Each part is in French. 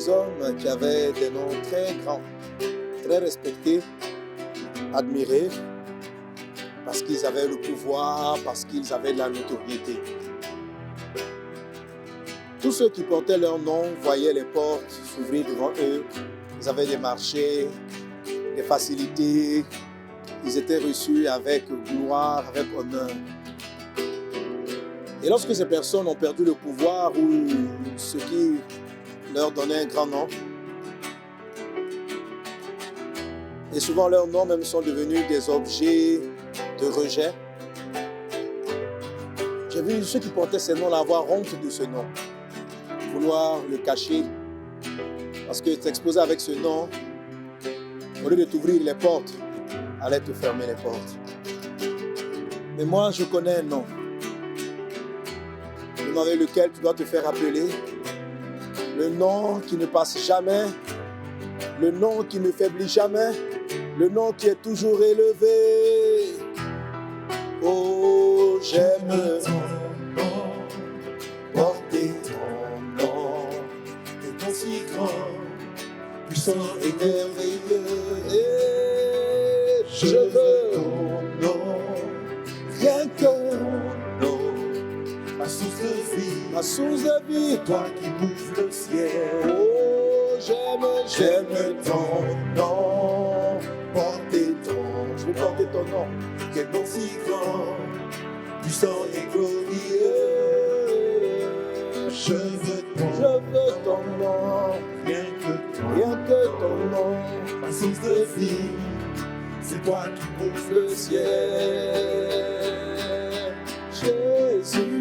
des hommes qui avaient des noms très grands, très respectés, admirés, parce qu'ils avaient le pouvoir, parce qu'ils avaient de la notoriété. Tous ceux qui portaient leur nom voyaient les portes s'ouvrir devant eux. Ils avaient des marchés, des facilités. Ils étaient reçus avec gloire, avec honneur. Et lorsque ces personnes ont perdu le pouvoir ou ce qui leur donnait un grand nom, et souvent leurs noms même sont devenus des objets de rejet. J'ai vu ceux qui portaient ces noms-là avoir honte de ce nom, vouloir le cacher, parce que t'exposer avec ce nom, au lieu de t'ouvrir les portes, allait te fermer les portes. Mais moi, je connais un nom. Le nom avec lequel tu dois te faire appeler. Le nom qui ne passe jamais. Le nom qui ne faiblit jamais. Le nom qui est toujours élevé. Oh, j'aime ton nom, porter ton nom, et ton si grand, puissant et merveilleux. Et je veux ton nom, rien que ton nom, ma source de vie, toi qui bouges le ciel. Oh, j'aime ton nom, porter ton, je veux porter ton nom. Quel nom si grand, puissant et glorieux. Je veux ton nom, rien que ton nom, ma source de vie, c'est toi qui bouges le ciel. Jésus,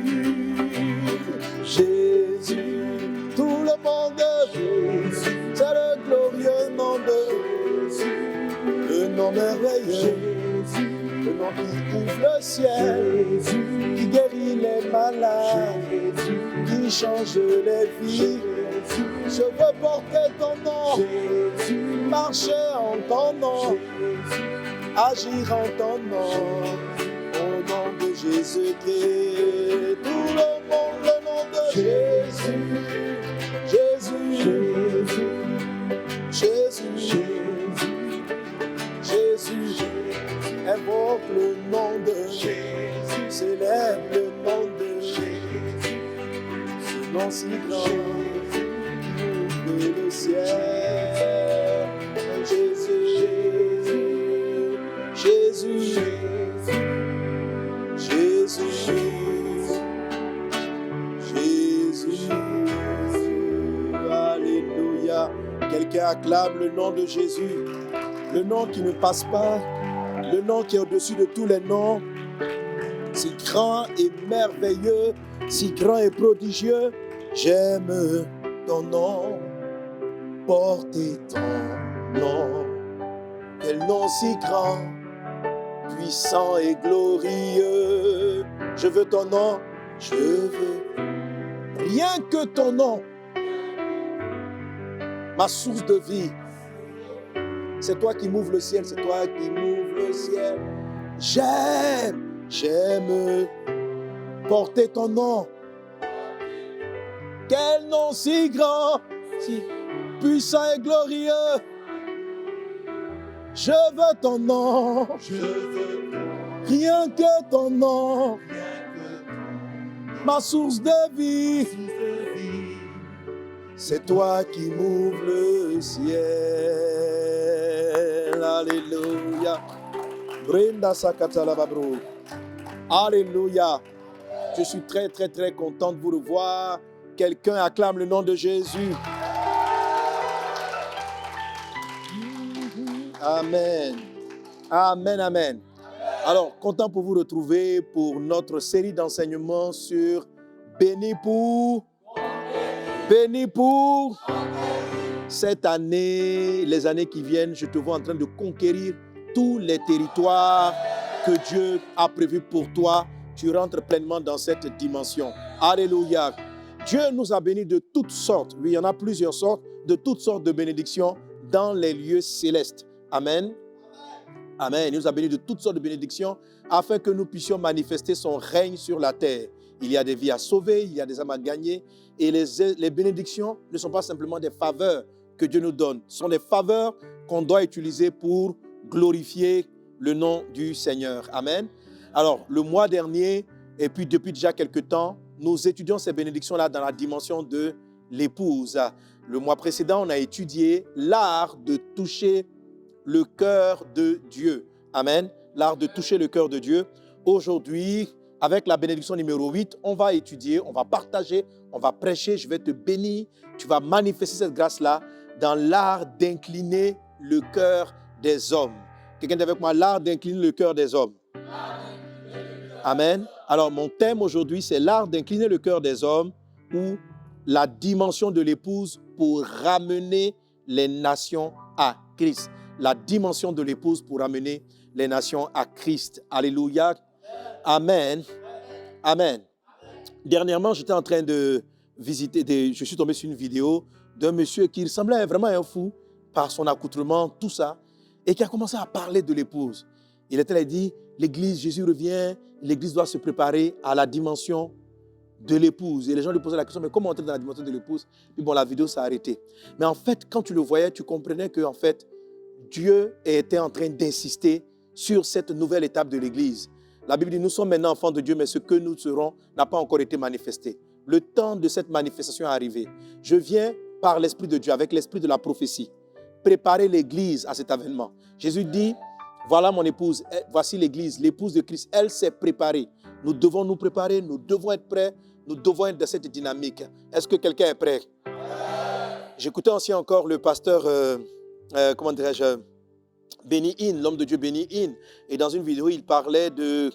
tout le monde, Jésus, c'est le glorieux nom de Jésus, le nom merveilleux. Le nom qui ouvre le ciel, Jésus, qui guérit les malades, Jésus, qui change les vies. Jésus, je veux porter ton nom, Jésus, marcher en ton nom, Jésus, agir en ton nom, au nom de Jésus-Christ. Tout le monde, le nom de Jésus, Jésus, Jésus, Jésus. Invoque le nom de Jésus, célèbre le nom de Jésus, ce nom si grand, ouvre le ciel. Jésus, Jésus, Jésus, Jésus, alléluia. Quelqu'un acclame le nom de Jésus, le nom qui ne passe pas, le nom qui est au-dessus de tous les noms, si grand et merveilleux, si grand et prodigieux. J'aime ton nom, porter ton nom. Quel nom si grand, puissant et glorieux. Je veux ton nom, je veux rien que ton nom, ma source de vie. C'est toi qui m'ouvres le ciel, c'est toi qui m'ouvres le ciel. J'aime porter ton nom. Quel nom si grand, si puissant et glorieux. Je veux ton nom, rien que ton nom, ma source de vie. C'est toi qui m'ouvres le ciel. Alléluia. Brenda Sakatala Babro. Alléluia. Je suis très, très, très content de vous revoir. Quelqu'un acclame le nom de Jésus. Amen. Amen, amen. Alors, content pour vous retrouver pour notre série d'enseignements sur Béni pour cette année, les années qui viennent. Je te vois en train de conquérir tous les territoires que Dieu a prévus pour toi. Tu rentres pleinement dans cette dimension. Alléluia. Dieu nous a bénis de toutes sortes. Oui, il y en a plusieurs sortes, de toutes sortes de bénédictions dans les lieux célestes. Amen. Amen. Il nous a bénis de toutes sortes de bénédictions afin que nous puissions manifester son règne sur la terre. Il y a des vies à sauver, il y a des âmes à gagner. Et les bénédictions ne sont pas simplement des faveurs que Dieu nous donne. Ce sont des faveurs qu'on doit utiliser pour glorifier le nom du Seigneur. Amen. Alors, le mois dernier, et puis depuis déjà quelques temps, nous étudions ces bénédictions-là dans la dimension de l'épouse. Le mois précédent, on a étudié l'art de toucher le cœur de Dieu. Amen. L'art de toucher le cœur de Dieu. Aujourd'hui, avec la bénédiction numéro 8, on va étudier, on va partager, on va prêcher, je vais te bénir. Tu vas manifester cette grâce-là dans l'art d'incliner le cœur des hommes. Quelqu'un dit avec moi, l'art d'incliner le cœur des hommes. Amen. Alors, mon thème aujourd'hui, c'est l'art d'incliner le cœur des hommes ou la dimension de l'épouse pour ramener les nations à Christ. La dimension de l'épouse pour ramener les nations à Christ. Alléluia. Amen. Amen. Dernièrement, j'étais en train de visiter, je suis tombé sur une vidéo d'un monsieur qui ressemblait vraiment à un fou par son accoutrement, tout ça, et qui a commencé à parler de l'épouse. Il était là, il dit, l'église, Jésus revient, l'église doit se préparer à la dimension de l'épouse. Et les gens lui posaient la question, mais comment entrer dans la dimension de l'épouse? Puis bon, la vidéo s'est arrêtée. Mais en fait, quand tu le voyais, tu comprenais que en fait, Dieu était en train d'insister sur cette nouvelle étape de l'église. La Bible dit, nous sommes maintenant enfants de Dieu, mais ce que nous serons n'a pas encore été manifesté. Le temps de cette manifestation est arrivé. Je viens par l'Esprit de Dieu, avec l'Esprit de la prophétie, préparer l'église à cet avènement. Jésus dit, voilà mon épouse, voici l'église, l'épouse de Christ, elle s'est préparée. Nous devons nous préparer, nous devons être prêts, nous devons être dans cette dynamique. Est-ce que quelqu'un est prêt? J'écoutais aussi encore le pasteur, comment dirais-je, Benny Hinn, l'homme de Dieu Benny Hinn. Et dans une vidéo, il parlait de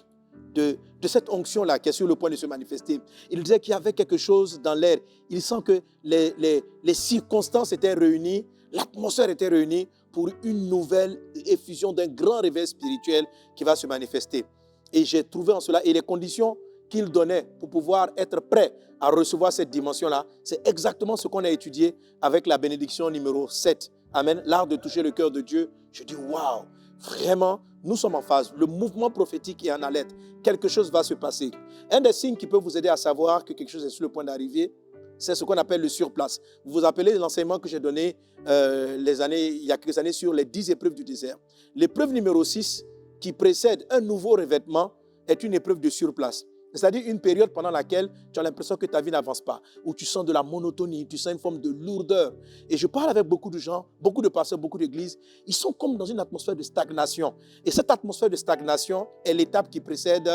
cette onction-là qui est sur le point de se manifester. Il disait qu'il y avait quelque chose dans l'air. Il sent que les circonstances étaient réunies, l'atmosphère était réunie pour une nouvelle effusion d'un grand réveil spirituel qui va se manifester. Et j'ai trouvé en cela, et les conditions qu'il donnait pour pouvoir être prêt à recevoir cette dimension-là, c'est exactement ce qu'on a étudié avec la bénédiction numéro 7. Amen. L'art de toucher le cœur de Dieu. Je dis, waouh, vraiment, nous sommes en phase. Le mouvement prophétique est en haleine. Quelque chose va se passer. Un des signes qui peut vous aider à savoir que quelque chose est sur le point d'arriver, c'est ce qu'on appelle le surplace. Vous vous rappelez l'enseignement que j'ai donné il y a quelques années sur les 10 épreuves du désert. L'épreuve numéro 6, qui précède un nouveau revêtement, est une épreuve de surplace. C'est-à-dire une période pendant laquelle tu as l'impression que ta vie n'avance pas, où tu sens de la monotonie, tu sens une forme de lourdeur. Et je parle avec beaucoup de gens, beaucoup de pasteurs, beaucoup d'églises, ils sont comme dans une atmosphère de stagnation. Et cette atmosphère de stagnation est l'étape qui précède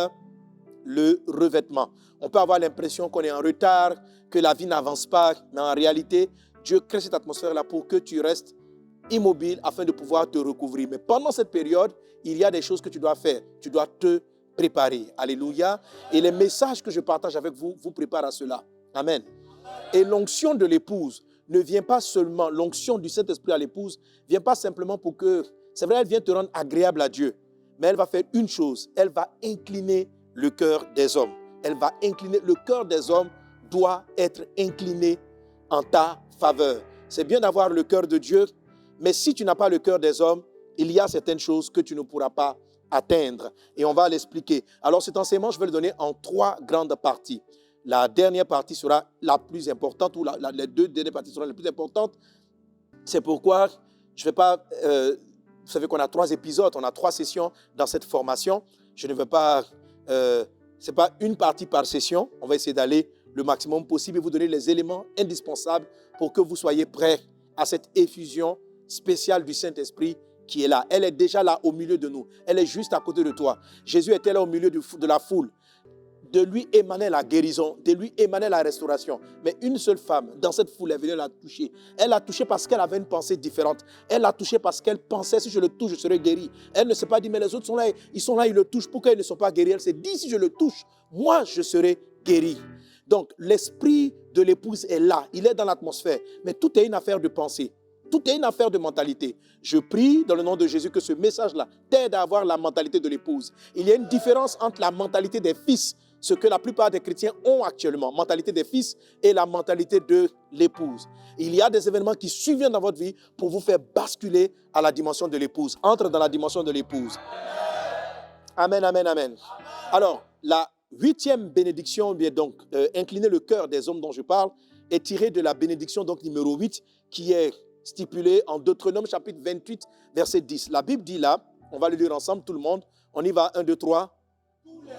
le revêtement. On peut avoir l'impression qu'on est en retard, que la vie n'avance pas, mais en réalité, Dieu crée cette atmosphère-là pour que tu restes immobile afin de pouvoir te recouvrir. Mais pendant cette période, il y a des choses que tu dois faire. Tu dois te préparer. Alléluia. Et les messages que je partage avec vous, vous préparent à cela. Amen. Et l'onction de l'épouse ne vient pas seulement, l'onction du Saint-Esprit à l'épouse ne vient pas simplement pour que, c'est vrai, elle vient te rendre agréable à Dieu, mais elle va faire une chose, elle va incliner le cœur des hommes. Elle va incliner, le cœur des hommes doit être incliné en ta faveur. C'est bien d'avoir le cœur de Dieu, mais si tu n'as pas le cœur des hommes, il y a certaines choses que tu ne pourras pas atteindre. Et on va l'expliquer. Alors cet enseignement, je vais le donner en 3 grandes parties. La dernière partie sera la plus importante, ou les 2 dernières parties seront les plus importantes. C'est pourquoi je ne vais pas... vous savez qu'on a 3 épisodes, on a 3 sessions dans cette formation. Je ne vais pas... ce n'est pas une partie par session. On va essayer d'aller le maximum possible et vous donner les éléments indispensables pour que vous soyez prêts à cette effusion spéciale du Saint-Esprit qui est là. Elle est déjà là au milieu de nous. Elle est juste à côté de toi. Jésus était là au milieu de la foule. De lui émanait la guérison, de lui émanait la restauration. Mais une seule femme, dans cette foule, elle venait la toucher. Elle l'a touché parce qu'elle avait une pensée différente. Elle l'a touché parce qu'elle pensait, si je le touche, je serai guéri. Elle ne s'est pas dit, mais les autres sont là, ils le touchent. Pourquoi ils ne sont pas guéris? Elle s'est dit, si je le touche, moi, je serai guéri. Donc, l'esprit de l'épouse est là. Il est dans l'atmosphère. Mais tout est une affaire de pensée. Tout est une affaire de mentalité. Je prie dans le nom de Jésus que ce message-là t'aide à avoir la mentalité de l'épouse. Il y a une différence entre la mentalité des fils, ce que la plupart des chrétiens ont actuellement, mentalité des fils, et la mentalité de l'épouse. Il y a des événements qui surviennent dans votre vie pour vous faire basculer à la dimension de l'épouse. Entre dans la dimension de l'épouse. Amen, amen, amen. Alors, huitième bénédiction, bien donc, incliner le cœur des hommes dont je parle, est tirée de la bénédiction donc numéro 8, qui est stipulée en Deutéronome chapitre 28, verset 10. La Bible dit là, on va le lire ensemble, tout le monde. On y va, 1, 2, 3.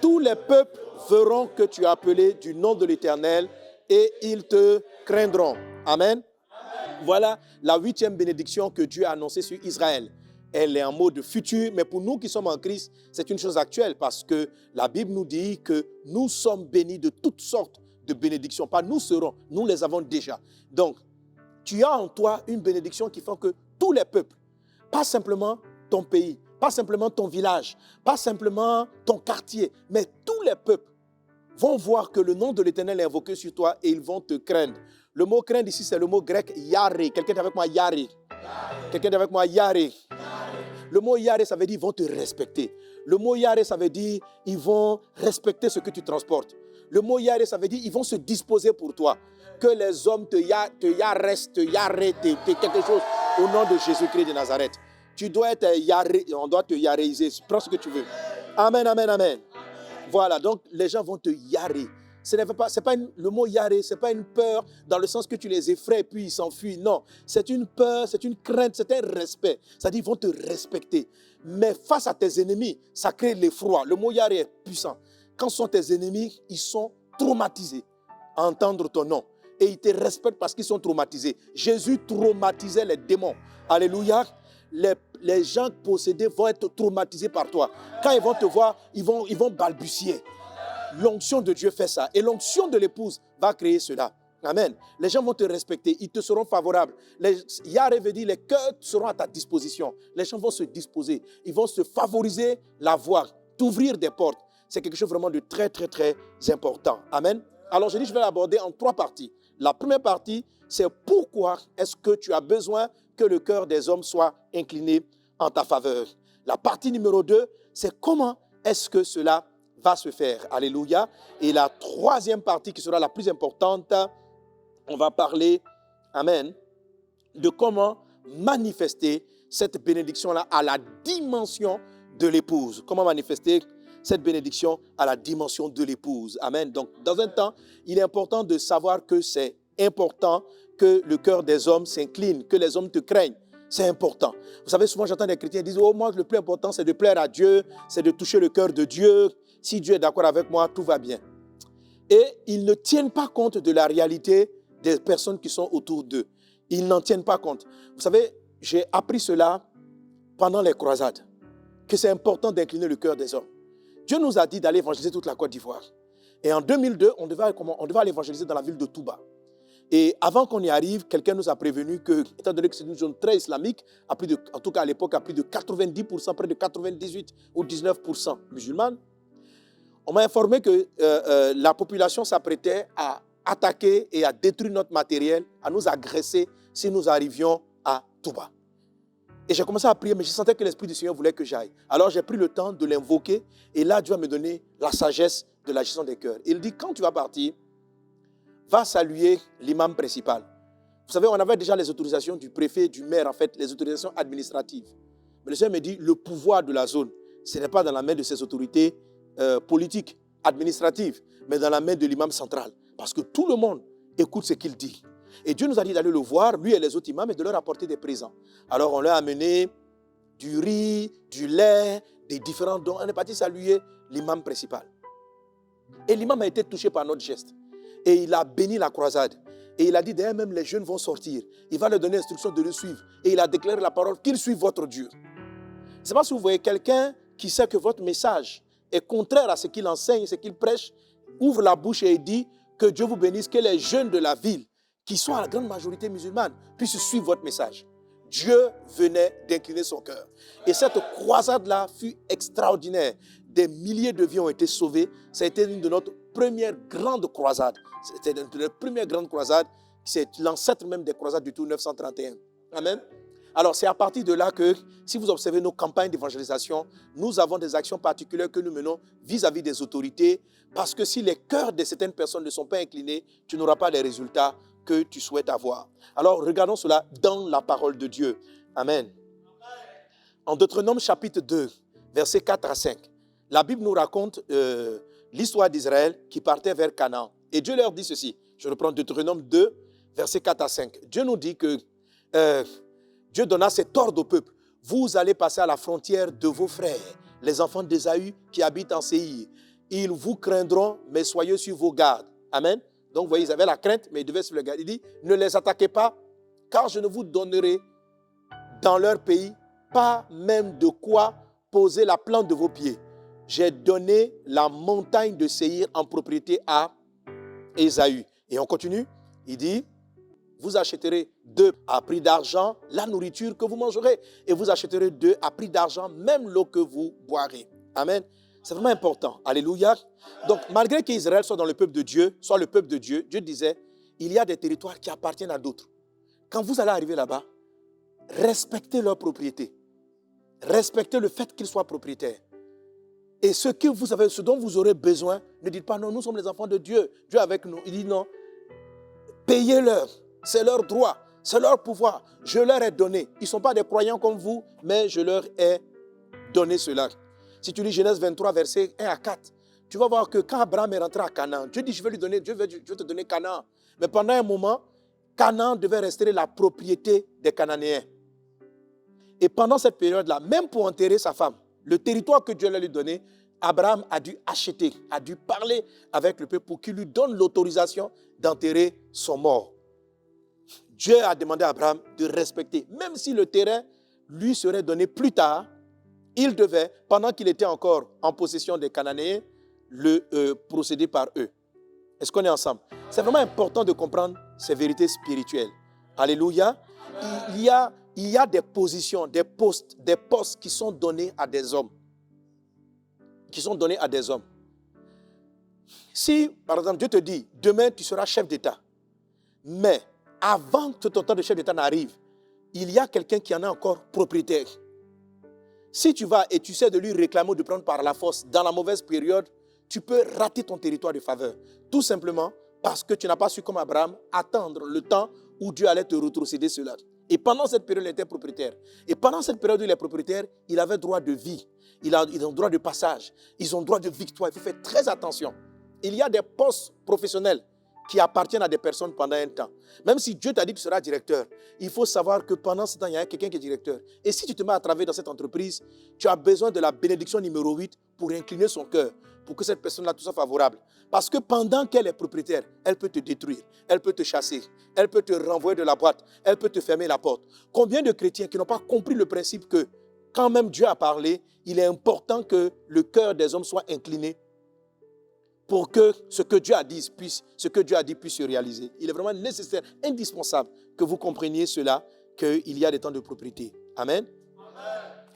Tous les peuples verront que tu es appelé du nom de l'Éternel et ils te craindront. Amen. Voilà la huitième bénédiction que Dieu a annoncée sur Israël. Elle est en mode futur, mais pour nous qui sommes en Christ, c'est une chose actuelle parce que la Bible nous dit que nous sommes bénis de toutes sortes de bénédictions. Pas nous serons, nous les avons déjà. Donc, tu as en toi une bénédiction qui fait que tous les peuples, pas simplement ton pays, pas simplement ton village, pas simplement ton quartier, mais tous les peuples vont voir que le nom de l'Éternel est invoqué sur toi et ils vont te craindre. Le mot craindre ici, c'est le mot grec yare. Quelqu'un est avec moi, yare. Quelqu'un est avec moi, yare. Le mot yare, ça veut dire ils vont te respecter. Le mot yare, ça veut dire ils vont respecter ce que tu transportes. Le mot yare, ça veut dire ils vont se disposer pour toi. Que les hommes te yarent, quelque chose au nom de Jésus-Christ de Nazareth. Tu dois être yaré, on doit te yaréiser. Prends ce que tu veux. Amen, amen, amen. Voilà, donc les gens vont te yarer. Le mot yarer, ce n'est pas une peur dans le sens que tu les effraies puis ils s'enfuient. Non, c'est une peur, c'est une crainte, c'est un respect. C'est-à-dire qu'ils vont te respecter. Mais face à tes ennemis, ça crée l'effroi. Le mot yarer est puissant. Quand sont tes ennemis, ils sont traumatisés à entendre ton nom. Et ils te respectent parce qu'ils sont traumatisés. Jésus traumatisait les démons. Alléluia. Les gens possédés vont être traumatisés par toi. Quand ils vont te voir, ils vont balbutier. L'onction de Dieu fait ça. Et l'onction de l'épouse va créer cela. Amen. Les gens vont te respecter. Ils te seront favorables. Yahweh veut dire les cœurs seront à ta disposition. Les gens vont se disposer. Ils vont se favoriser la voie, t'ouvrir des portes. C'est quelque chose vraiment de très, très, très important. Amen. Alors, je dis, je vais l'aborder en 3 parties. La première partie, c'est pourquoi est-ce que tu as besoin que le cœur des hommes soit incliné en ta faveur. La partie numéro 2, c'est comment est-ce que cela va se faire. Alléluia. Et la troisième partie qui sera la plus importante, on va parler, amen, de comment manifester cette bénédiction-là à la dimension de l'épouse. Comment manifester cette bénédiction à la dimension de l'épouse. Amen. Donc, dans un temps, il est important de savoir que c'est important que le cœur des hommes s'incline, que les hommes te craignent. C'est important. Vous savez, souvent j'entends des chrétiens dire « Oh, moi, le plus important, c'est de plaire à Dieu, c'est de toucher le cœur de Dieu. Si Dieu est d'accord avec moi, tout va bien. » Et ils ne tiennent pas compte de la réalité des personnes qui sont autour d'eux. Ils n'en tiennent pas compte. Vous savez, j'ai appris cela pendant les croisades, que c'est important d'incliner le cœur des hommes. Dieu nous a dit d'aller évangéliser toute la Côte d'Ivoire. Et en 2002, on devait aller évangéliser dans la ville de Touba. Et avant qu'on y arrive, quelqu'un nous a prévenu que, étant donné que c'est une zone très islamique, en tout cas à l'époque, à plus de 90%, près de 98 ou 19% musulmane, on m'a informé que la population s'apprêtait à attaquer et à détruire notre matériel, à nous agresser si nous arrivions à Touba. Et j'ai commencé à prier, mais je sentais que l'Esprit du Seigneur voulait que j'aille. Alors j'ai pris le temps de l'invoquer, et là Dieu va me donner la sagesse de la gestion des cœurs. Il dit, quand tu vas partir, va saluer l'imam principal. Vous savez, on avait déjà les autorisations du préfet, du maire, en fait, les autorisations administratives. Mais le Seigneur me dit, le pouvoir de la zone, ce n'est pas dans la main de ces autorités politiques, administratives, mais dans la main de l'imam central. Parce que tout le monde écoute ce qu'il dit. Et Dieu nous a dit d'aller le voir, lui et les autres imams, et de leur apporter des présents. Alors on leur a amené du riz, du lait, des différents dons. On est parti saluer l'imam principal. Et l'imam a été touché par notre geste. Et il a béni la croisade. Et il a dit, d'ailleurs même les jeunes vont sortir. Il va leur donner l'instruction de le suivre. Et il a déclaré la parole qu'ils suivent votre Dieu. C'est pas si vous voyez quelqu'un qui sait que votre message est contraire à ce qu'il enseigne, ce qu'il prêche, ouvre la bouche et dit que Dieu vous bénisse, que les jeunes de la ville, qui sont à la grande majorité musulmane, puissent suivre votre message. Dieu venait d'incliner son cœur. Et cette croisade-là fut extraordinaire. Des milliers de vies ont été sauvées. Ça a été une de notre première grande croisade. C'était une de nos premières grandes croisades. C'est l'ancêtre même des croisades du tout 931. Amen. Alors c'est à partir de là que, si vous observez nos campagnes d'évangélisation, nous avons des actions particulières que nous menons vis-à-vis des autorités, parce que si les cœurs de certaines personnes ne sont pas inclinés, tu n'auras pas les résultats que tu souhaites avoir. Alors regardons cela dans la parole de Dieu. Amen. En Deutéronome chapitre 2, versets 4 à 5, la Bible nous raconte l'histoire d'Israël qui partait vers Canaan. Et Dieu leur dit ceci. Je reprends Deutéronome 2, versets 4 à 5. Dieu nous dit que Dieu donna cet ordre au peuple. Vous allez passer à la frontière de vos frères, les enfants d'Ésaü qui habitent en Séir. Ils vous craindront, mais soyez sur vos gardes. Amen. Donc, vous voyez, ils avaient la crainte, mais ils devaient sur le garde. Il dit, ne les attaquez pas, car je ne vous donnerai dans leur pays pas même de quoi poser la plante de vos pieds. J'ai donné la montagne de Séir en propriété à Ésaü. Et on continue. Il dit, vous achèterez d'eux à prix d'argent la nourriture que vous mangerez. Et vous achèterez d'eux à prix d'argent même l'eau que vous boirez. Amen. C'est vraiment important. Alléluia. Donc, malgré qu'Israël soit dans le peuple de Dieu, soit le peuple de Dieu, Dieu disait, il y a des territoires qui appartiennent à d'autres. Quand vous allez arriver là-bas, respectez leur propriété. Respectez le fait qu'ils soient propriétaires. Et ce dont vous aurez besoin, ne dites pas non, nous sommes les enfants de Dieu. Dieu est avec nous. Il dit non, payez-leur. C'est leur droit, c'est leur pouvoir. Je leur ai donné. Ils ne sont pas des croyants comme vous, mais je leur ai donné cela. Si tu lis Genèse 23, versets 1 à 4, tu vas voir que quand Abraham est rentré à Canaan, Dieu dit, je vais te donner Canaan. Mais pendant un moment, Canaan devait rester la propriété des Cananéens. Et pendant cette période-là, même pour enterrer sa femme, le territoire que Dieu lui a donné, Abraham a dû acheter, a dû parler avec le peuple pour qu'il lui donne l'autorisation d'enterrer son mort. Dieu a demandé à Abraham de respecter, même si le terrain lui serait donné plus tard, il devait, pendant qu'il était encore en possession des Cananéens, le procéder par eux. Est-ce qu'on est ensemble? C'est vraiment important de comprendre ces vérités spirituelles. Alléluia. Il y a des positions, des postes qui sont donnés à des hommes. Qui sont donnés à des hommes. Si, par exemple, Dieu te dit, demain tu seras chef d'État, mais avant que ton temps de chef d'État n'arrive, il y a quelqu'un qui en est encore propriétaire. Si tu vas et tu sais de lui réclamer ou de prendre par la force dans la mauvaise période, tu peux rater ton territoire de faveur. Tout simplement parce que tu n'as pas su, comme Abraham, attendre le temps où Dieu allait te retrocéder cela. Et pendant cette période, il était propriétaire. Et pendant cette période où il est propriétaire, il avait droit de vie. Ils ont droit de passage. Ils ont droit de victoire. Il faut faire très attention. Il y a des postes professionnels qui appartiennent à des personnes pendant un temps. Même si Dieu t'a dit que tu seras directeur, il faut savoir que pendant ce temps, il y a quelqu'un qui est directeur. Et si tu te mets à travailler dans cette entreprise, tu as besoin de la bénédiction numéro 8 pour incliner son cœur, pour que cette personne-là tout soit favorable. Parce que pendant qu'elle est propriétaire, elle peut te détruire, elle peut te chasser, elle peut te renvoyer de la boîte, elle peut te fermer la porte. Combien de chrétiens qui n'ont pas compris le principe que quand même Dieu a parlé, il est important que le cœur des hommes soit incliné pour que ce que Dieu a dit puisse se réaliser. Il est vraiment nécessaire, indispensable que vous compreniez cela, qu'il y a des temps de propriété. Amen. Amen.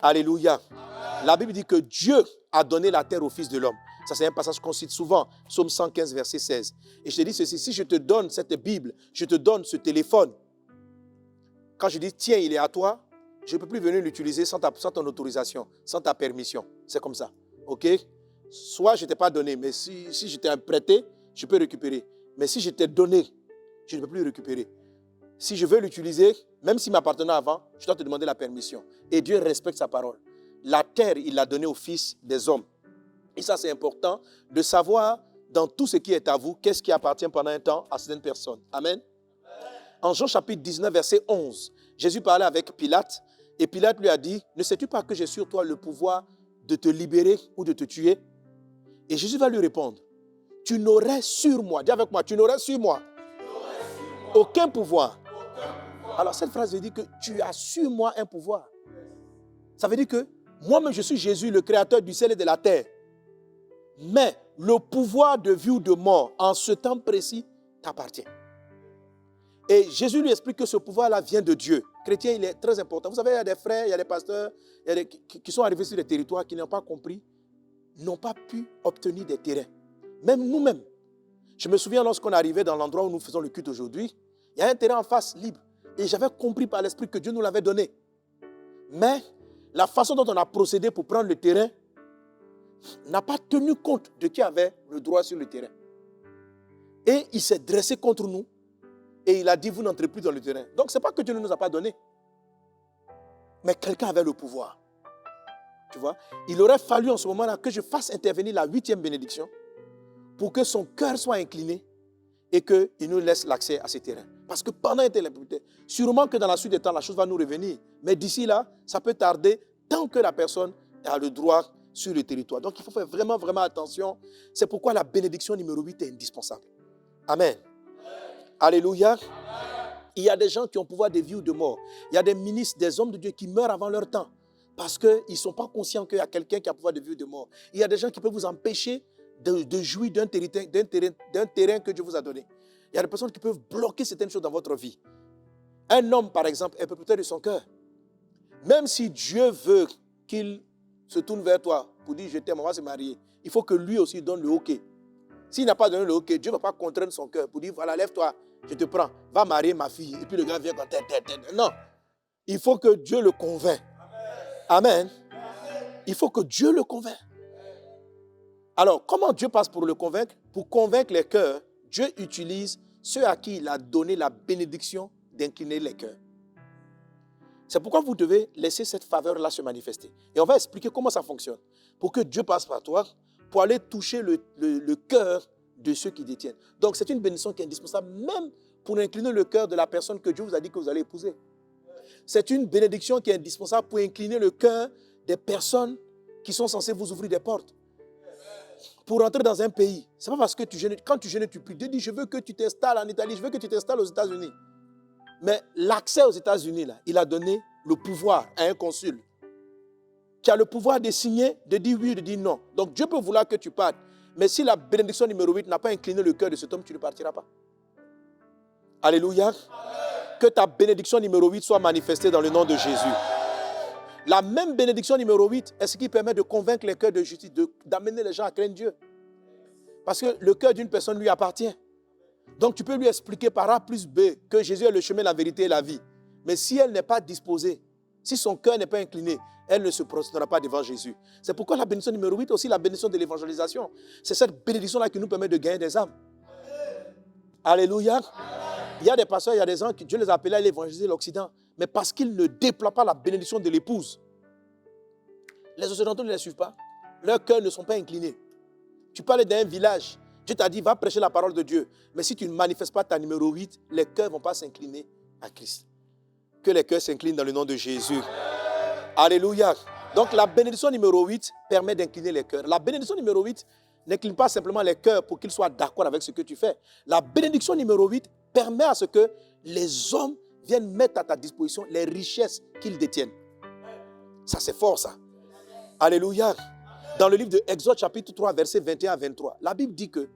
Alléluia. Amen. La Bible dit que Dieu a donné la terre au Fils de l'homme. Ça, c'est un passage qu'on cite souvent, Psaume 115, verset 16. Et je te dis ceci, si je te donne cette Bible, je te donne ce téléphone, quand je dis, tiens, il est à toi, je ne peux plus venir l'utiliser sans ton autorisation, sans ta permission. C'est comme ça. OK? Soit je ne t'ai pas donné, mais si je t'ai prêté, je peux récupérer. Mais si je t'ai donné, je ne peux plus récupérer. Si je veux l'utiliser, même s'il m'appartenait avant, je dois te demander la permission. Et Dieu respecte sa parole. La terre, il l'a donnée au Fils des hommes. Et ça, c'est important de savoir dans tout ce qui est à vous, qu'est-ce qui appartient pendant un temps à certaines personnes. Amen. En Jean chapitre 19, verset 11, Jésus parlait avec Pilate. Et Pilate lui a dit, ne sais-tu pas que j'ai sur toi le pouvoir de te libérer ou de te tuer? Et Jésus va lui répondre, tu n'aurais sur moi, dis avec moi, tu n'aurais sur moi aucun pouvoir. Alors cette phrase veut dire que tu as sur moi un pouvoir. Ça veut dire que moi-même je suis Jésus, le créateur du ciel et de la terre. Mais le pouvoir de vie ou de mort en ce temps précis t'appartient. Et Jésus lui explique que ce pouvoir-là vient de Dieu. Chrétien, il est très important. Vous savez, il y a des frères, il y a des pasteurs qui sont arrivés sur des territoires qui n'ont pas compris, n'ont pas pu obtenir des terrains. Même nous-mêmes. Je me souviens lorsqu'on arrivait dans l'endroit où nous faisons le culte aujourd'hui, il y a un terrain en face libre. Et j'avais compris par l'Esprit que Dieu nous l'avait donné. Mais la façon dont on a procédé pour prendre le terrain n'a pas tenu compte de qui avait le droit sur le terrain. Et il s'est dressé contre nous et il a dit, vous n'entrez plus dans le terrain. Donc ce n'est pas que Dieu ne nous a pas donné. Mais quelqu'un avait le pouvoir. Tu vois, il aurait fallu en ce moment-là que je fasse intervenir la 8e bénédiction pour que son cœur soit incliné et qu'il nous laisse l'accès à ces terrains. Parce que pendant l'interprétation, sûrement que dans la suite des temps, la chose va nous revenir. Mais d'ici là, ça peut tarder tant que la personne a le droit sur le territoire. Donc, il faut faire vraiment, vraiment attention. C'est pourquoi la bénédiction numéro 8 est indispensable. Amen. Alléluia. Il y a des gens qui ont pouvoir de vie ou de mort. Il y a des ministres, des hommes de Dieu qui meurent avant leur temps parce qu'ils ne sont pas conscients qu'il y a quelqu'un qui a pouvoir de vie ou de mort. Il y a des gens qui peuvent vous empêcher de jouir d'un terrain que Dieu vous a donné. Il y a des personnes qui peuvent bloquer certaines choses dans votre vie. Un homme, par exemple, est propriétaire de son cœur. Même si Dieu veut qu'il se tourne vers toi pour dire « je t'aime, on va se marier », il faut que lui aussi donne le OK. S'il n'a pas donné le OK, Dieu ne va pas contraindre son cœur pour dire « voilà, lève-toi, je te prends, va marier ma fille. » Et puis le gars vient quand non. Il faut que Dieu le convainc. Amen. Il faut que Dieu le convainc. Alors, comment Dieu passe pour le convaincre? Pour convaincre les cœurs, Dieu utilise ceux à qui il a donné la bénédiction d'incliner les cœurs. C'est pourquoi vous devez laisser cette faveur-là se manifester. Et on va expliquer comment ça fonctionne. Pour que Dieu passe par toi, pour aller toucher le cœur de ceux qui détiennent. Donc, c'est une bénédiction qui est indispensable, même pour incliner le cœur de la personne que Dieu vous a dit que vous allez épouser. C'est une bénédiction qui est indispensable pour incliner le cœur des personnes qui sont censées vous ouvrir des portes. Pour entrer dans un pays, ce n'est pas parce que quand tu jeûnes, tu pries. Dieu dit, je veux que tu t'installes en Italie, je veux que tu t'installes aux États-Unis. Mais l'accès aux États-Unis, là, il a donné le pouvoir à un consul qui a le pouvoir de signer, de dire oui ou de dire non. Donc Dieu peut vouloir que tu partes. Mais si la bénédiction numéro 8 n'a pas incliné le cœur de cet homme, tu ne partiras pas. Alléluia. Amen. Que ta bénédiction numéro 8 soit manifestée dans le nom de Jésus. La même bénédiction numéro 8 est ce qui permet de convaincre les cœurs de justice, d'amener les gens à craindre Dieu. Parce que le cœur d'une personne lui appartient. Donc tu peux lui expliquer par A plus B que Jésus est le chemin, la vérité et la vie. Mais si elle n'est pas disposée, si son cœur n'est pas incliné, elle ne se prosternera pas devant Jésus. C'est pourquoi la bénédiction numéro 8 est aussi la bénédiction de l'évangélisation. C'est cette bénédiction-là qui nous permet de gagner des âmes. Alléluia. Il y a des pasteurs, il y a des gens que Dieu les a appelés à évangéliser l'Occident. Mais parce qu'ils ne déploient pas la bénédiction de l'épouse, les Occidentaux ne les suivent pas. Leurs cœurs ne sont pas inclinés. Tu parles d'un village. Dieu t'a dit, va prêcher la parole de Dieu. Mais si tu ne manifestes pas ta numéro 8, les cœurs ne vont pas s'incliner à Christ. Que les cœurs s'inclinent dans le nom de Jésus. Alléluia. Donc la bénédiction numéro 8 permet d'incliner les cœurs. La bénédiction numéro 8 n'incline pas simplement les cœurs pour qu'ils soient d'accord avec ce que tu fais. La bénédiction numéro 8 permet à ce que les hommes viennent mettre à ta disposition les richesses qu'ils détiennent. Ça, c'est fort, ça. Alléluia. Dans le livre de Exode, chapitre 3, versets 21 à 23, la Bible dit que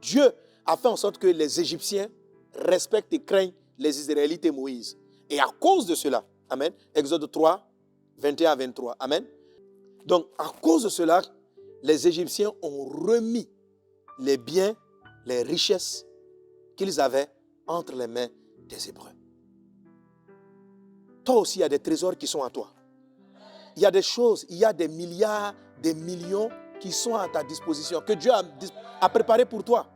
Dieu a fait en sorte que les Égyptiens respectent et craignent les Israélites et Moïse. Et à cause de cela, amen, Exode 3, 21 à 23, amen. Donc, à cause de cela, les Égyptiens ont remis les biens, les richesses qu'ils avaient entre les mains des Hébreux. Toi aussi, il y a des trésors qui sont à toi. Il y a des choses, il y a des milliards, des millions qui sont à ta disposition, que Dieu a préparé pour toi.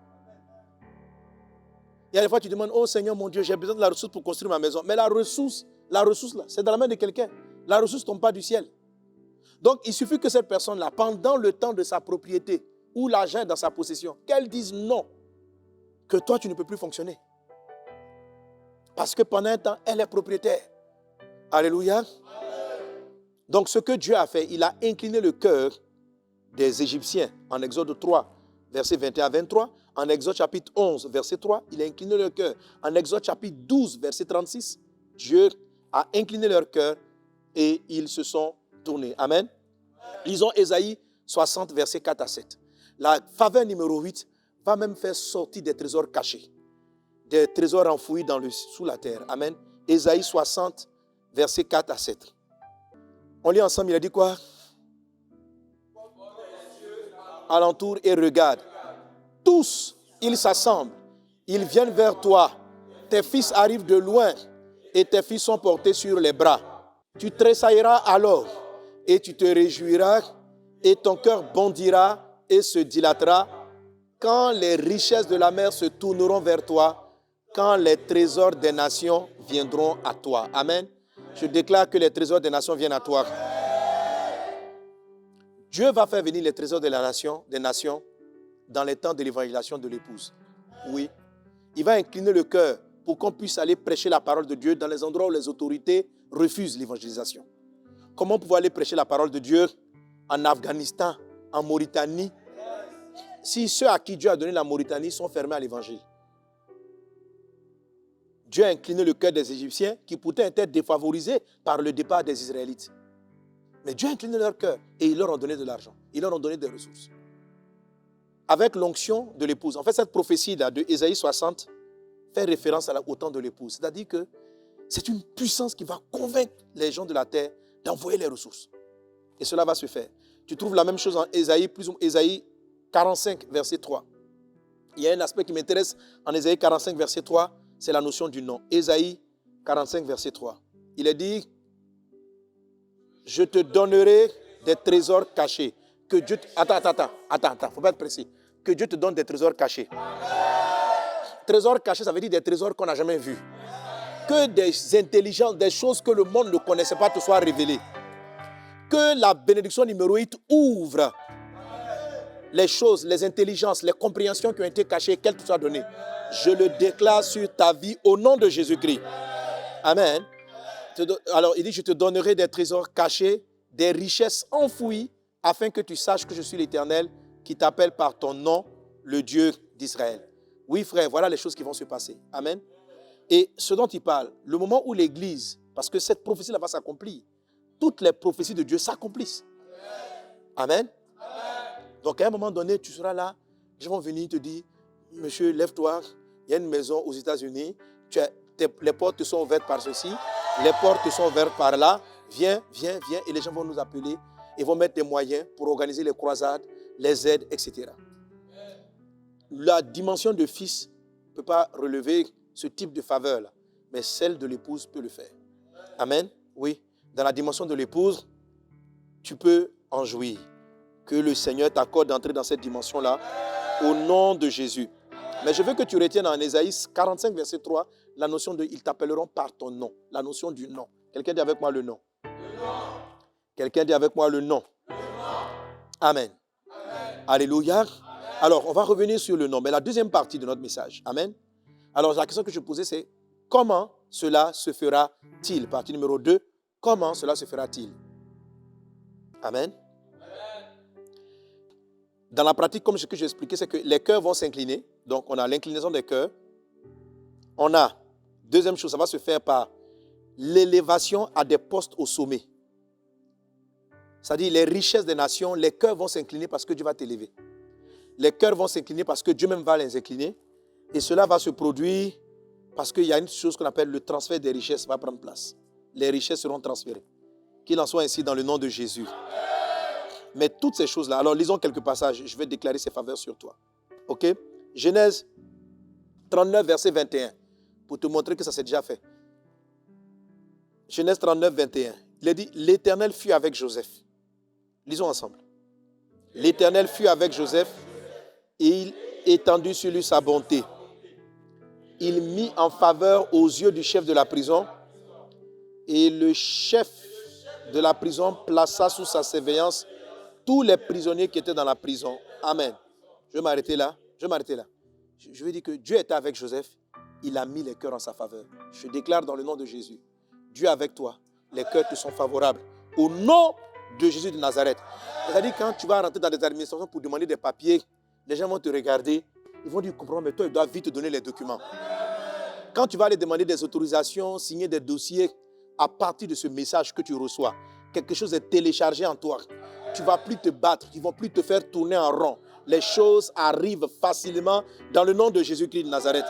Il y a des fois, tu demandes, oh Seigneur mon Dieu, j'ai besoin de la ressource pour construire ma maison. Mais la ressource là, c'est dans la main de quelqu'un. La ressource ne tombe pas du ciel. Donc, il suffit que cette personne-là, pendant le temps de sa propriété, ou l'argent est dans sa possession, qu'elle dise non, que toi, tu ne peux plus fonctionner. Parce que pendant un temps, elle est propriétaire. Alléluia. Donc, ce que Dieu a fait, il a incliné le cœur des Égyptiens en Exode 3, versets 21 à 23. En Exode chapitre 11, verset 3, il a incliné leur cœur. En Exode chapitre 12, verset 36, Dieu a incliné leur cœur et ils se sont tournés. Amen. Lisons Ésaïe 60, verset 4 à 7. La faveur numéro 8 va même faire sortir des trésors cachés, des trésors enfouis sous la terre. Amen. Ésaïe 60, verset 4 à 7. On lit ensemble, il a dit quoi? Alentour et regarde. Tous, ils s'assemblent. Ils viennent vers toi. Tes fils arrivent de loin et tes fils sont portés sur les bras. Tu tressailleras alors et tu te réjouiras et ton cœur bondira et se dilatera quand les richesses de la mer se tourneront vers toi, quand les trésors des nations viendront à toi. Amen. Je déclare que les trésors des nations viennent à toi. Dieu va faire venir les trésors de des nations dans les temps de l'évangélisation de l'épouse. Oui. Il va incliner le cœur pour qu'on puisse aller prêcher la parole de Dieu dans les endroits où les autorités refusent l'évangélisation. Comment pouvoir aller prêcher la parole de Dieu en Afghanistan, en Mauritanie, si ceux à qui Dieu a donné la Mauritanie sont fermés à l'évangile? Dieu a incliné le cœur des Égyptiens qui pourtant étaient défavorisés par le départ des Israélites. Mais Dieu a incliné leur cœur et il leur a donné de l'argent. Il leur a donné des ressources. Avec l'onction de l'épouse. En fait, cette prophétie-là de Ésaïe 60 fait référence au temps de l'épouse. C'est-à-dire que c'est une puissance qui va convaincre les gens de la terre d'envoyer les ressources. Et cela va se faire. Tu trouves la même chose en Ésaïe 45, verset 3. Il y a un aspect qui m'intéresse en Ésaïe 45, verset 3, c'est la notion du nom. Ésaïe 45, verset 3. Il est dit, je te donnerai des trésors cachés. Que Dieu... Attends, faut pas être précis. Que Dieu te donne des trésors cachés. Trésors cachés, ça veut dire des trésors qu'on n'a jamais vus. Que des intelligences, des choses que le monde ne connaissait pas te soient révélées. Que la bénédiction numéro 8 ouvre les choses, les intelligences, les compréhensions qui ont été cachées, qu'elles te soient données. Je le déclare sur ta vie au nom de Jésus-Christ. Amen. Alors, il dit, je te donnerai des trésors cachés, des richesses enfouies, afin que tu saches que je suis l'Éternel qui t'appelle par ton nom, le Dieu d'Israël. Oui, frère, voilà les choses qui vont se passer. Amen. Et ce dont il parle, le moment où l'Église, parce que cette prophétie-là va s'accomplir, toutes les prophéties de Dieu s'accomplissent. Amen. Donc, à un moment donné, tu seras là, les gens vont venir te dire, monsieur, lève-toi, il y a une maison aux États-Unis, les portes te sont ouvertes par ceci, les portes te sont ouvertes par là, viens, et les gens vont nous appeler et vont mettre des moyens pour organiser les croisades, les aides, etc. La dimension de fils ne peut pas relever ce type de faveur-là, mais celle de l'épouse peut le faire. Amen. Oui, dans la dimension de l'épouse, tu peux en jouir. Que le Seigneur t'accorde d'entrer dans cette dimension-là, au nom de Jésus. Mais je veux que tu retiennes en Ésaïe 45, verset 3, la notion de « ils t'appelleront par ton nom », la notion du nom. Quelqu'un dit avec moi le nom. Quelqu'un dit avec moi le nom. Amen. Alléluia. Alors, on va revenir sur le nom, mais la deuxième partie de notre message. Amen. Alors, la question que je posais, c'est comment cela se fera-t-il? Partie numéro 2, comment cela se fera-t-il? Amen. Dans la pratique, comme ce que j'ai expliqué, c'est que les cœurs vont s'incliner. Donc, on a l'inclinaison des cœurs. On a, deuxième chose, ça va se faire par l'élévation à des postes au sommet. C'est-à-dire les richesses des nations, les cœurs vont s'incliner parce que Dieu va t'élever. Les cœurs vont s'incliner parce que Dieu même va les incliner. Et cela va se produire parce qu'il y a une chose qu'on appelle le transfert des richesses va prendre place. Les richesses seront transférées. Qu'il en soit ainsi dans le nom de Jésus. Mais toutes ces choses-là, alors lisons quelques passages, je vais déclarer ces faveurs sur toi. Ok? Genèse 39, verset 21, pour te montrer que ça s'est déjà fait. Genèse 39, 21. Il est dit, l'Éternel fut avec Joseph. Lisons ensemble. L'Éternel fut avec Joseph et il étendit sur lui sa bonté. Il mit en faveur aux yeux du chef de la prison et le chef de la prison plaça sous sa surveillance tous les prisonniers qui étaient dans la prison. Amen. Je vais m'arrêter là. Je veux dire que Dieu était avec Joseph. Il a mis les cœurs en sa faveur. Je déclare dans le nom de Jésus. Dieu est avec toi. Les cœurs te sont favorables. Au nom de Jésus de Nazareth. C'est-à-dire quand tu vas rentrer dans des administrations pour demander des papiers, les gens vont te regarder. Ils vont dire, comprends, mais toi, il doit vite te donner les documents. Quand tu vas aller demander des autorisations, signer des dossiers, à partir de ce message que tu reçois, quelque chose est téléchargé en toi. Tu ne vas plus te battre, ils ne vont plus te faire tourner en rond. Les choses arrivent facilement dans le nom de Jésus-Christ de Nazareth.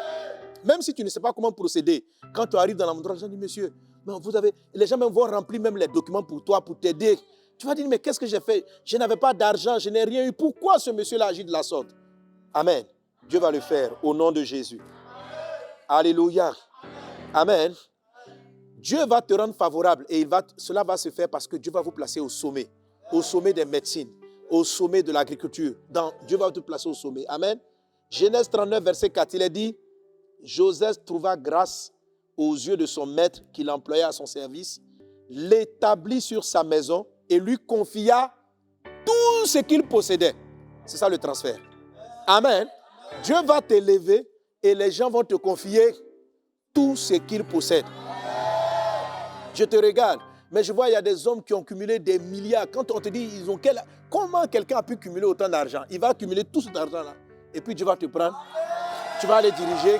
Même si tu ne sais pas comment procéder, quand tu arrives dans l'endroit, les gens disent, monsieur, mais les gens même vont remplir même les documents pour toi, pour t'aider. Tu vas dire, mais qu'est-ce que j'ai fait? Je n'avais pas d'argent, je n'ai rien eu. Pourquoi ce monsieur-là agit de la sorte? Amen. Dieu va le faire au nom de Jésus. Alléluia. Amen. Dieu va te rendre favorable et cela va se faire parce que Dieu va vous placer au sommet des médecines, au sommet de l'agriculture. Dieu va te placer au sommet. Amen. Genèse 39, verset 4, il est dit, Joseph trouva grâce aux yeux de son maître qu'il employait à son service, l'établit sur sa maison et lui confia tout tout ce qu'il possédait. C'est ça le transfert. Amen. Dieu va t'élever et les gens vont te confier tout ce qu'ils possèdent. Je te regarde, mais je vois il y a des hommes qui ont cumulé des milliards. Quand on te dit, comment quelqu'un a pu cumuler autant d'argent? Il va accumuler tout cet argent-là. Et puis Dieu va te prendre, tu vas aller diriger.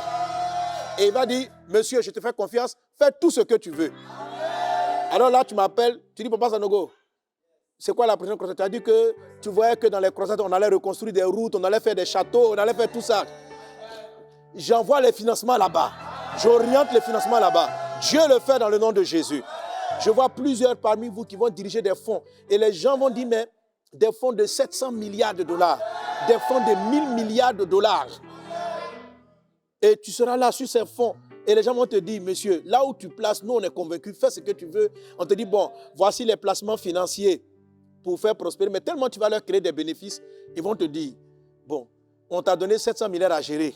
Et il va dire, monsieur, je te fais confiance, fais tout ce que tu veux. Alors là, tu m'appelles, tu dis, Papa Sanogo, c'est quoi la prochaine croisade? Tu as dit que tu voyais que dans les croisades, on allait reconstruire des routes, on allait faire des châteaux, on allait faire tout ça. J'envoie les financements là-bas. J'oriente les financements là-bas. Dieu le fait dans le nom de Jésus. Je vois plusieurs parmi vous qui vont diriger des fonds. Et les gens vont dire, mais des fonds de 700 milliards de dollars, des fonds de 1000 milliards de dollars. Et tu seras là sur ces fonds. Et les gens vont te dire, monsieur, là où tu places, nous on est convaincus, fais ce que tu veux. On te dit, bon, voici les placements financiers pour faire prospérer. Mais tellement tu vas leur créer des bénéfices, ils vont te dire, bon, on t'a donné 700 milliards à gérer.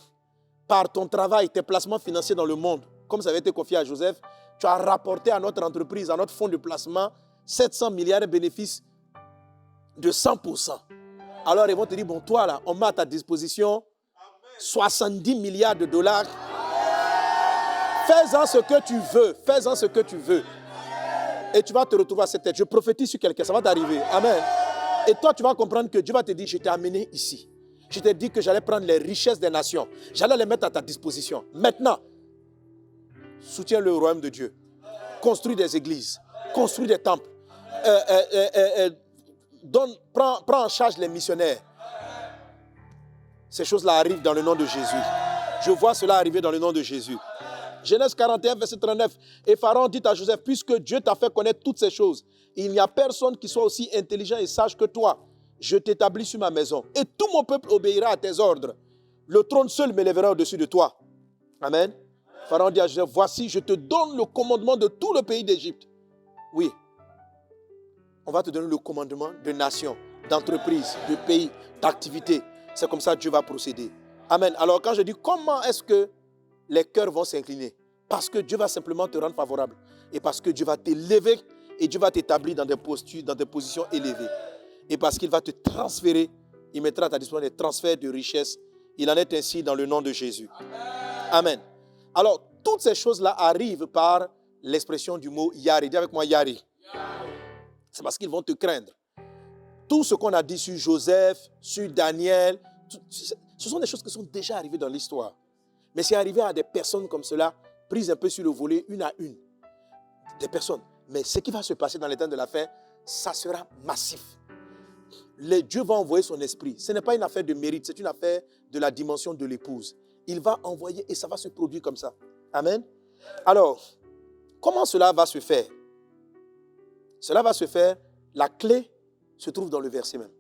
Par ton travail, tes placements financiers dans le monde, comme ça avait été confié à Joseph, tu as rapporté à notre entreprise, à notre fonds de placement, 700 milliards de bénéfices de 100%. Alors ils vont te dire, bon, toi là, on met à ta disposition 70 milliards de dollars. Fais-en ce que tu veux. Fais-en ce que tu veux. Et tu vas te retrouver à cette tête. Je prophétise sur quelqu'un, ça va t'arriver. Amen. Et toi, tu vas comprendre que Dieu va te dire, je t'ai amené ici. Je t'ai dit que j'allais prendre les richesses des nations. J'allais les mettre à ta disposition. Maintenant, soutiens le royaume de Dieu. Construis des églises. Construis des temples. Prends en charge les missionnaires. Ces choses-là arrivent dans le nom de Jésus. Je vois cela arriver dans le nom de Jésus. Genèse 41, verset 39. Et Pharaon dit à Joseph, puisque Dieu t'a fait connaître toutes ces choses, il n'y a personne qui soit aussi intelligent et sage que toi. Je t'établis sur ma maison. Et tout mon peuple obéira à tes ordres. Le trône seul m'élèvera au-dessus de toi. Amen. Pharaon dit à Joseph, voici, je te donne le commandement de tout le pays d'Égypte. Oui. On va te donner le commandement de nations, d'entreprises, de pays, d'activités. C'est comme ça que Dieu va procéder. Amen. Alors quand je dis comment est-ce que les cœurs vont s'incliner? Parce que Dieu va simplement te rendre favorable. Et parce que Dieu va t'élever et Dieu va t'établir dans des postures, dans des positions élevées. Et parce qu'il va te transférer, il mettra à ta disposition des transferts de richesses. Il en est ainsi dans le nom de Jésus. Amen. Alors, toutes ces choses-là arrivent par l'expression du mot Yari. Dis avec moi Yari. C'est parce qu'ils vont te craindre. Tout ce qu'on a dit sur Joseph, sur Daniel, ce sont des choses qui sont déjà arrivées dans l'histoire. Mais c'est arrivé à des personnes comme cela, prises un peu sur le volet, une à une. Des personnes. Mais ce qui va se passer dans les temps de la fin, ça sera massif. Dieu va envoyer son esprit. Ce n'est pas une affaire de mérite, c'est une affaire de la dimension de l'épouse. Il va envoyer et ça va se produire comme ça. Amen. Alors, comment cela va se faire? Cela va se faire, la clé se trouve dans le verset même.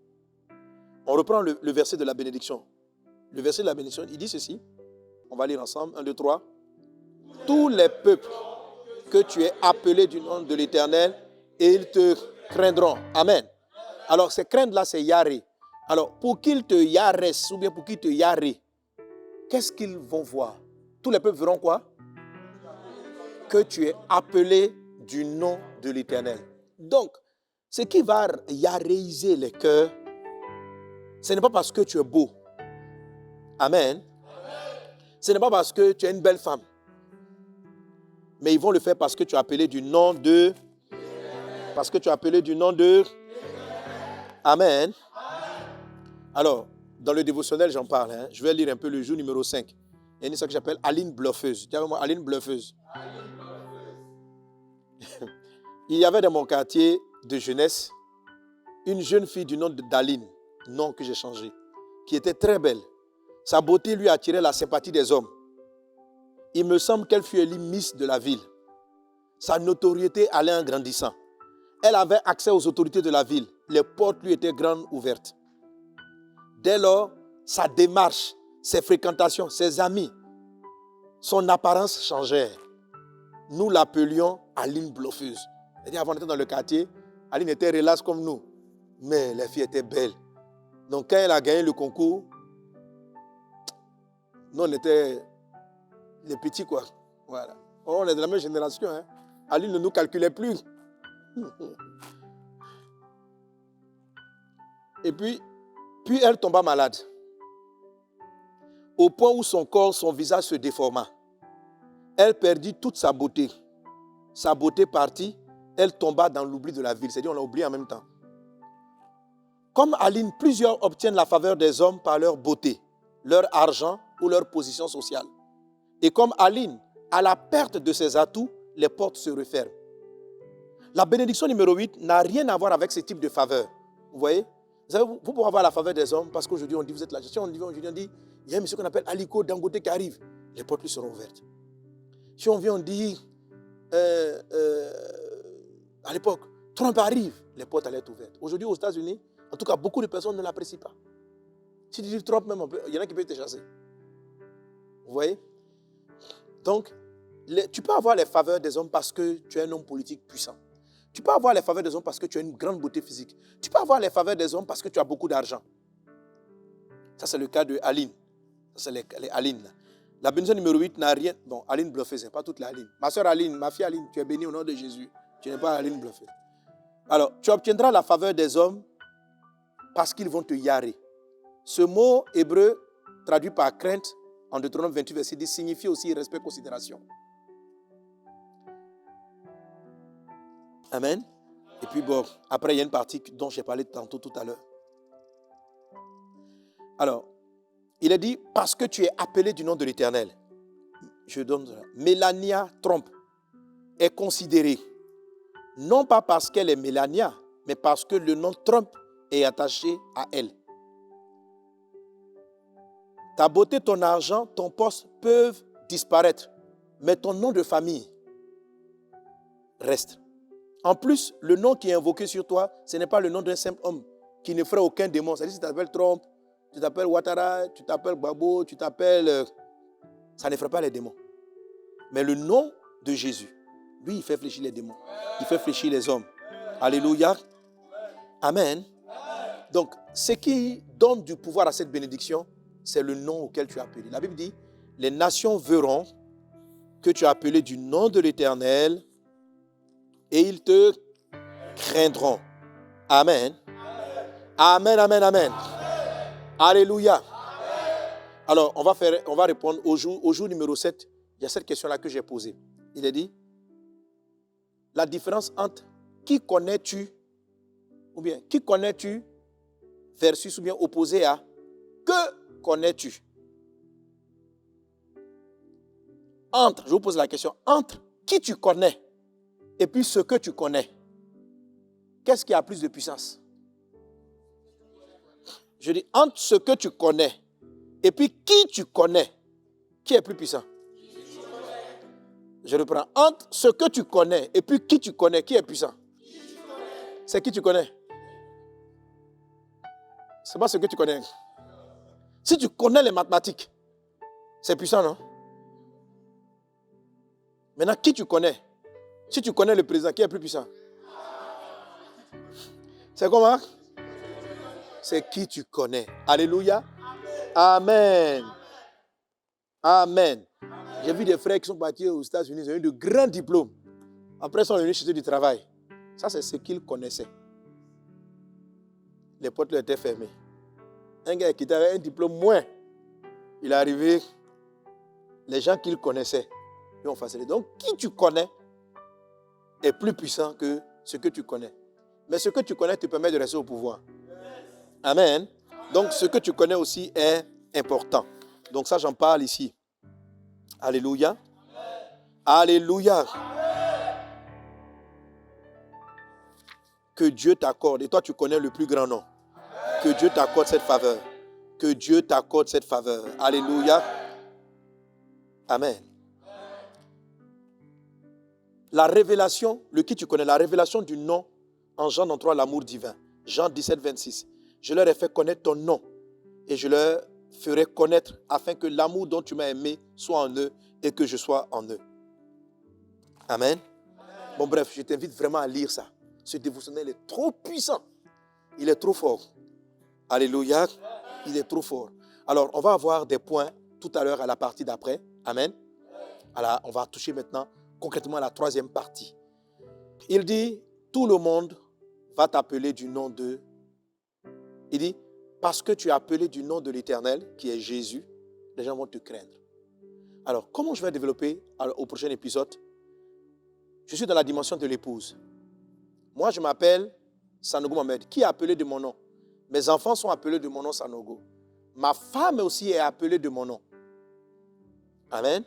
On reprend le verset de la bénédiction. Le verset de la bénédiction, il dit ceci. On va lire ensemble. 1, 2, 3. Tous les peuples que tu es appelés du nom de l'Éternel, et ils te craindront. Amen. Alors, ces craintes-là, c'est Yaré. Alors, pour qu'ils te yaressent, ou bien pour qu'ils te yaré, qu'est-ce qu'ils vont voir? Tous les peuples verront quoi? Que tu es appelé du nom de l'Éternel. Donc, ce qui va yaréiser les cœurs, ce n'est pas parce que tu es beau. Amen. Ce n'est pas parce que tu es une belle femme. Mais ils vont le faire parce que tu es appelé du nom de... Parce que tu es appelé du nom de... Amen. Alors, dans le dévotionnel, j'en parle. Je vais lire un peu le jour numéro 5. Il y a une histoire que j'appelle Aline Bluffeuse. Dis avec moi, Aline Bluffeuse. Il y avait dans mon quartier de jeunesse une jeune fille du nom d'Aline, nom que j'ai changé, qui était très belle. Sa beauté lui attirait la sympathie des hommes. Il me semble qu'elle fut élue Miss de la ville. Sa notoriété allait en grandissant. Elle avait accès aux autorités de la ville. Les portes lui étaient grandes ouvertes. Dès lors, sa démarche, ses fréquentations, ses amis, son apparence changeait. Nous l'appelions Aline Bluffeuse. Avant d'être dans le quartier, Aline était relaxe comme nous. Mais les filles étaient belles. Donc quand elle a gagné le concours, nous on était les petits quoi. Voilà. On est de la même génération. Aline ne nous calculait plus. Et puis elle tomba malade. Au point où son corps, son visage se déforma. Elle perdit toute sa beauté. Sa beauté partit, elle tomba dans l'oubli de la ville. C'est-à-dire, on l'a oublié en même temps. Comme Aline, plusieurs obtiennent la faveur des hommes par leur beauté, leur argent ou leur position sociale. Et comme Aline, à la perte de ses atouts, les portes se referment. La bénédiction numéro 8 n'a rien à voir avec ce type de faveur. Vous voyez? Vous savez, vous pouvez avoir la faveur des hommes parce qu'aujourd'hui, on dit, vous êtes là. Si on dit, il y a un monsieur qu'on appelle Aliko Dangote qui arrive. Les portes lui seront ouvertes. Si on vient, on dit, à l'époque, Trump arrive, les portes allaient être ouvertes. Aujourd'hui, aux États-Unis, en tout cas, beaucoup de personnes ne l'apprécient pas. Si tu dis Trump, même, il y en a qui peuvent te chasser. Vous voyez? Donc, tu peux avoir les faveurs des hommes parce que tu es un homme politique puissant. Tu peux avoir les faveurs des hommes parce que tu as une grande beauté physique. Tu peux avoir les faveurs des hommes parce que tu as beaucoup d'argent. Ça, c'est le cas de Aline. Ça, c'est les Aline. Là. La bénédiction numéro 8 n'a rien... Bon, Aline bluffée, ce n'est pas toute la Aline. Ma soeur Aline, ma fille Aline, tu es bénie au nom de Jésus. Tu n'es pas Aline bluffée. Alors, tu obtiendras la faveur des hommes parce qu'ils vont te yarer. Ce mot hébreu, traduit par crainte, en Deutéronome 28, verset 10, signifie aussi respect, considération. Amen. Et puis bon, après il y a une partie dont j'ai parlé tantôt tout à l'heure. Alors, il est dit, parce que tu es appelé du nom de l'Éternel. Je donne ça. Mélania Trump est considérée, non pas parce qu'elle est Mélania, mais parce que le nom Trump est attaché à elle. Ta beauté, ton argent, ton poste peuvent disparaître, mais ton nom de famille reste. En plus, le nom qui est invoqué sur toi, ce n'est pas le nom d'un simple homme qui ne ferait aucun démon. C'est-à-dire si tu t'appelles Trump, tu t'appelles Ouattara, tu t'appelles Gbagbo, tu t'appelles... ça ne ferait pas les démons. Mais le nom de Jésus, lui, il fait fléchir les démons. Il fait fléchir les hommes. Alléluia. Amen. Donc, ce qui donne du pouvoir à cette bénédiction, c'est le nom auquel tu es appelé. La Bible dit, les nations verront que tu es appelé du nom de l'Éternel et ils te craindront. Amen. Amen, amen, amen. Alléluia. Alors, on va répondre au jour numéro 7. Il y a cette question-là que j'ai posée. Il est dit, la différence entre qui connais-tu, ou bien qui connais-tu versus ou bien opposé à que connais-tu. Entre, je vous pose la question, entre qui tu connais et puis ce que tu connais, qu'est-ce qui a plus de puissance? Je dis, entre ce que tu connais et puis qui tu connais, qui est plus puissant? Je reprends. Entre ce que tu connais et puis qui tu connais, qui est puissant? C'est qui tu connais. C'est pas ce que tu connais. Si tu connais les mathématiques, c'est puissant, non? Maintenant, qui tu connais? Si tu connais le président, qui est plus puissant? C'est comment? C'est qui tu connais. Alléluia. Amen. Amen. J'ai vu des frères qui sont partis aux États-Unis, ils ont eu de grands diplômes. Après, ils sont venus chercher du travail. Ça, c'est ce qu'ils connaissaient. Les portes leur étaient fermées. Un gars qui avait un diplôme moins, il est arrivé, les gens qu'il connaissait, ils ont facilité. Donc, qui tu connais est plus puissant que ce que tu connais. Mais ce que tu connais te permet de rester au pouvoir. Amen. Donc, ce que tu connais aussi est important. Donc, ça, j'en parle ici. Alléluia. Alléluia. Que Dieu t'accorde. Et toi, tu connais le plus grand nom. Que Dieu t'accorde cette faveur. Que Dieu t'accorde cette faveur. Alléluia. Amen. La révélation, le qui tu connais, la révélation du nom engendre en toi l'amour divin. Jean 17, 26. Je leur ai fait connaître ton nom et je leur ferai connaître afin que l'amour dont tu m'as aimé soit en eux et que je sois en eux. Amen. Bon, bref, je t'invite vraiment à lire ça. Ce dévotionnel est trop puissant. Il est trop fort. Alléluia. Il est trop fort. Alors, on va avoir des points tout à l'heure à la partie d'après. Amen. Alors, on va toucher maintenant concrètement à la troisième partie. Il dit, tout le monde va t'appeler du nom de Il dit, parce que tu es appelé du nom de l'Éternel, qui est Jésus, les gens vont te craindre. Alors, comment je vais développer au prochain épisode? Je suis dans la dimension de l'épouse. Moi, je m'appelle Sanogo Mohamed. Qui est appelé de mon nom? Mes enfants sont appelés de mon nom Sanogo. Ma femme aussi est appelée de mon nom. Amen.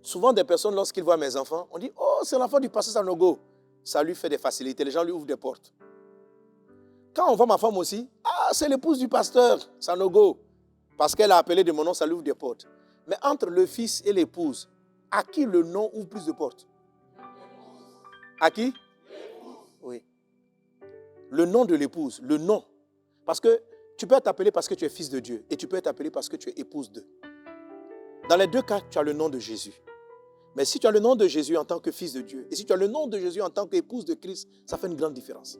Souvent, des personnes, lorsqu'ils voient mes enfants, on dit, oh, c'est l'enfant du pasteur Sanogo. Ça lui fait des facilités. Les gens lui ouvrent des portes. Quand on voit ma femme aussi, ah, c'est l'épouse du pasteur Sanogo. Parce qu'elle a appelé de mon nom, ça lui ouvre des portes. Mais entre le fils et l'épouse, à qui le nom ouvre plus de portes? À qui? Oui. Le nom de l'épouse, le nom. Parce que tu peux être appelé parce que tu es fils de Dieu et tu peux être appelé parce que tu es épouse d'eux. Dans les deux cas, tu as le nom de Jésus. Mais si tu as le nom de Jésus en tant que fils de Dieu et si tu as le nom de Jésus en tant qu'épouse de Christ, ça fait une grande différence.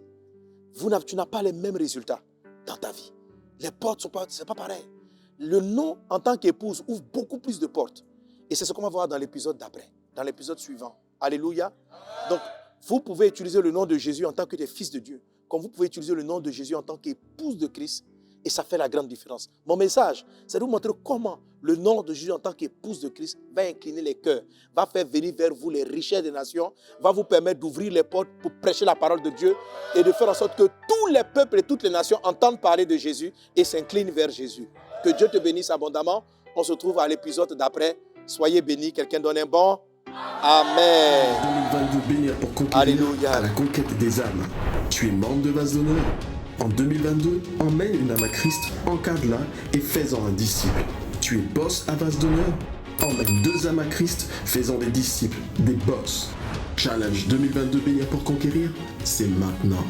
Tu n'as pas les mêmes résultats dans ta vie. Les portes c'est pas pareil. Le nom en tant qu'épouse ouvre beaucoup plus de portes. Et c'est ce qu'on va voir dans l'épisode d'après, dans l'épisode suivant. Alléluia. Donc, vous pouvez utiliser le nom de Jésus en tant que des fils de Dieu, comme vous pouvez utiliser le nom de Jésus en tant qu'épouse de Christ, et ça fait la grande différence. Mon message, c'est de vous montrer comment le nom de Jésus en tant qu'épouse de Christ va incliner les cœurs, va faire venir vers vous les richesses des nations, va vous permettre d'ouvrir les portes pour prêcher la parole de Dieu et de faire en sorte que tous les peuples et toutes les nations entendent parler de Jésus et s'inclinent vers Jésus. Que Dieu te bénisse abondamment. On se retrouve à l'épisode d'après. Soyez bénis. Quelqu'un donne un bon Amen. 2022, bénir pour conquérir. Alléluia. À la conquête des âmes. Tu es membre de Vase d'honneur. En 2022, emmène une âme à Christ, encadre-la et fais-en un disciple. Tu es boss à Vase d'honneur. Emmène 2 âmes à Christ, fais-en des disciples, des boss. Challenge 2022, bénir pour conquérir, c'est maintenant.